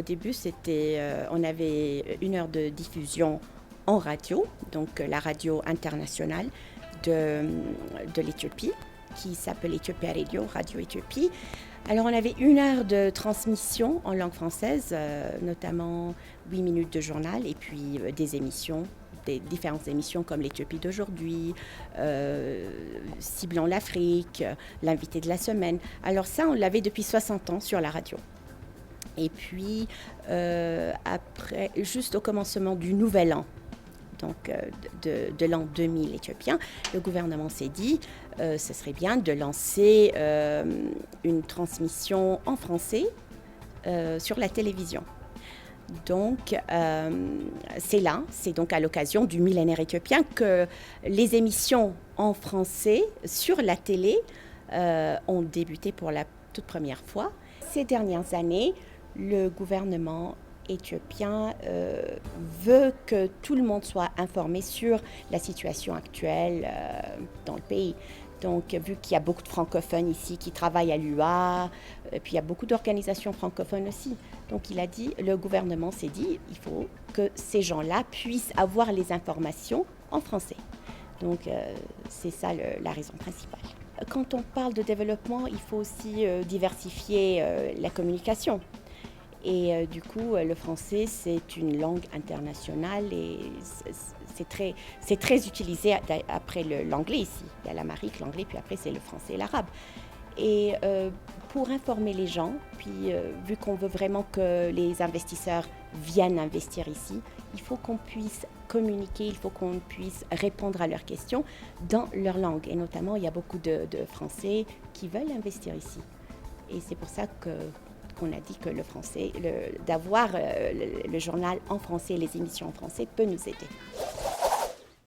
début, on avait 1 heure de diffusion en radio, donc la radio internationale de l'Éthiopie, qui s'appelle Ethiopia Radio, Radio Éthiopie. Alors on avait 1 heure de transmission en langue française, notamment 8 minutes de journal et puis des émissions, des différentes émissions comme l'Éthiopie d'aujourd'hui, Ciblant l'Afrique, l'invité de la semaine. Alors ça, on l'avait depuis 60 ans sur la radio. Et puis après, juste au commencement du nouvel an, donc de l'an 2000 éthiopien, le gouvernement s'est dit ce serait bien de lancer une transmission en français sur la télévision. Donc c'est donc à l'occasion du millénaire éthiopien que les émissions en français sur la télé ont débuté pour la toute première fois. Ces dernières années, le gouvernement éthiopien veut que tout le monde soit informé sur la situation actuelle dans le pays. Donc, vu qu'il y a beaucoup de francophones ici qui travaillent à l'UA, puis il y a beaucoup d'organisations francophones aussi. Donc, le gouvernement s'est dit, il faut que ces gens-là puissent avoir les informations en français. Donc, c'est ça la raison principale. Quand on parle de développement, il faut aussi diversifier la communication. Et du coup, le français, c'est une langue internationale et c'est très utilisé après l'anglais ici. Il y a l'amharique, l'anglais, puis après, c'est le français et l'arabe. Et pour informer les gens, puis vu qu'on veut vraiment que les investisseurs viennent investir ici, il faut qu'on puisse communiquer, il faut qu'on puisse répondre à leurs questions dans leur langue. Et notamment, il y a beaucoup de Français qui veulent investir ici. Et c'est pour ça qu'on a dit que le français, d'avoir le journal en français, les émissions en français peut nous aider.